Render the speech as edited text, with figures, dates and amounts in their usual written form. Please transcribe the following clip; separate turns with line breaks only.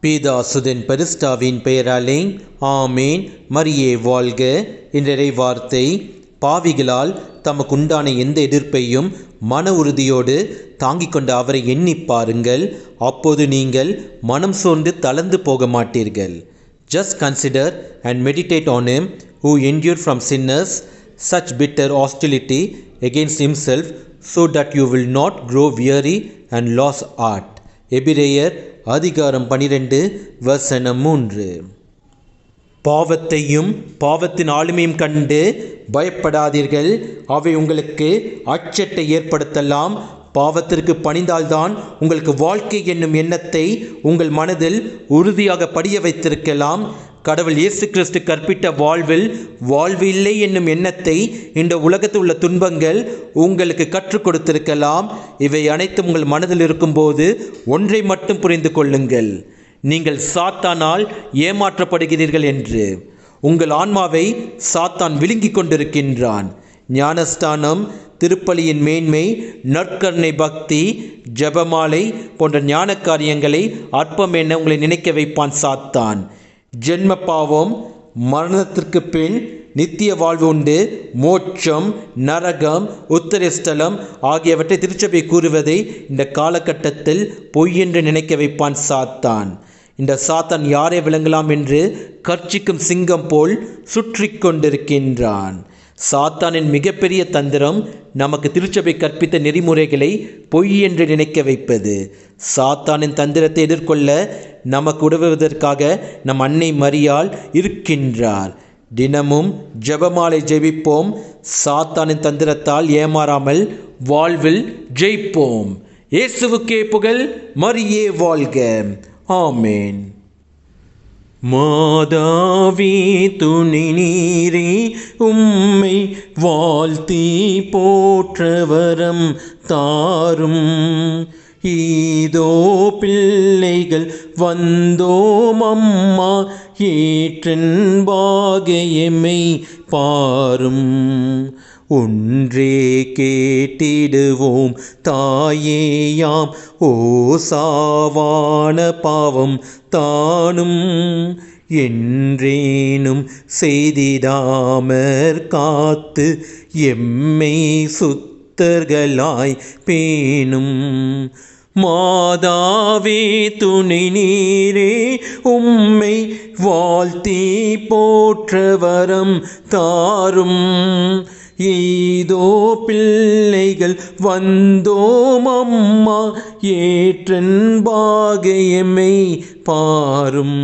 பீதாசுதன் பரிஸ்டாவின் பெயராலே ஆமேன். மரியே வாழ்க. இன்றைய வார்த்தை, பாவிகளால் தமக்குண்டான எந்த எதிர்ப்பையும் மன உறுதியோடு தாங்கிக் கொண்ட அவரை எண்ணி பாருங்கள், அப்போது நீங்கள் மனம் சோர்ந்து தளர்ந்து போக மாட்டீர்கள். Just consider and meditate on him who endured from sinners such bitter hostility against himself, so that you will not grow weary and lose heart. எபிரேயர் அதிகாரம் 12 வசனம் 3. பாவத்தையும் பாவத்தின் ஆளுமையும் கண்டு பயப்படாதீர்கள், அவை உங்களுக்கு அச்சத்தை ஏற்படுத்தலாம். பாவத்திற்கு பணிந்தால்தான் உங்களுக்கு வாழ்க்கை என்னும் எண்ணத்தை உங்கள் மனதில் உறுதியாக படிய வைத்திருக்கலாம். கடவுள் இயேசு கிறிஸ்து கற்பித்த வாழ்வு இல்லை என்னும் எண்ணத்தை இந்த உலகத்தில் உள்ள துன்பங்கள் உங்களுக்கு கற்றுக் கொடுத்திருக்கலாம். இவை அனைத்தும் உங்கள் மனதில் இருக்கும்போது ஒன்றை மட்டும் புரிந்து கொள்ளுங்கள், நீங்கள் சாத்தானால் ஏமாற்றப்படுகிறீர்கள் என்று. உங்கள் ஆன்மாவை சாத்தான் விழுங்கிக் கொண்டிருக்கின்றான். ஞானஸ்தானம், திருப்பலியின் மேன்மை, நற்கருணை பக்தி, ஜபமாலை போன்ற ஞான காரியங்களை அற்பம் என உங்களை நினைக்க வைப்பான் சாத்தான். ஜென்ம பாவம், மரணத்திற்கு பின் நித்திய வாழ்வு உண்டு, மோட்சம், நரகம், உத்தரஸ்தலம் ஆகியவற்றை திருச்சபை கூறுவதை இந்த காலகட்டத்தில் பொய் என்று நினைக்க வைப்பான் சாத்தான். இந்த சாத்தான் யாரை விளங்கலாம் என்று கர்ச்சிக்கும் சிங்கம் போல் சுற்றி கொண்டிருக்கின்றான். சாத்தானின் மிகப்பெரிய தந்திரம் நமக்கு திருச்சபை கற்பித்த நெறிமுறைகளை பொய் என்று நினைக்க வைப்பது. சாத்தானின் தந்திரத்தை எதிர்கொள்ள நமக்கு உதவுவதற்காக நம் அன்னை மரியாள் இருக்கின்றார். தினமும் ஜெபமாலை ஜெபிப்போம், சாத்தானின் தந்திரத்தால் ஏமாறாமல் வாழ்வில் ஜெயிப்போம். இயேசுவுக்கே புகழ். மரியே வாழ்க. ஆமேன். மாதாவே துணை நீரே, உம்மை வாழ்த்தி போற்றவரம் தாரும். ஈதோ பிள்ளைகள் வந்தோம் அம்மா, ஏற்றன்பாக எம்மை பாரும். ஒன்றே கேட்டிடுவோம் தாயேயாம், ஓசாவான பாவம் தானும். என்றேனும் செய்திடாமற் காத்து எம்மை சுத்தர்களாய் பேணும். மாதாவே துணை நீரே, உம்மை வாழ்த்தி போற்றவரம் தாரும். ஈதோ பிள்ளைகள் வந்தோம் அம்மா, ஏற்றன்பாக எம்மை பாரும்.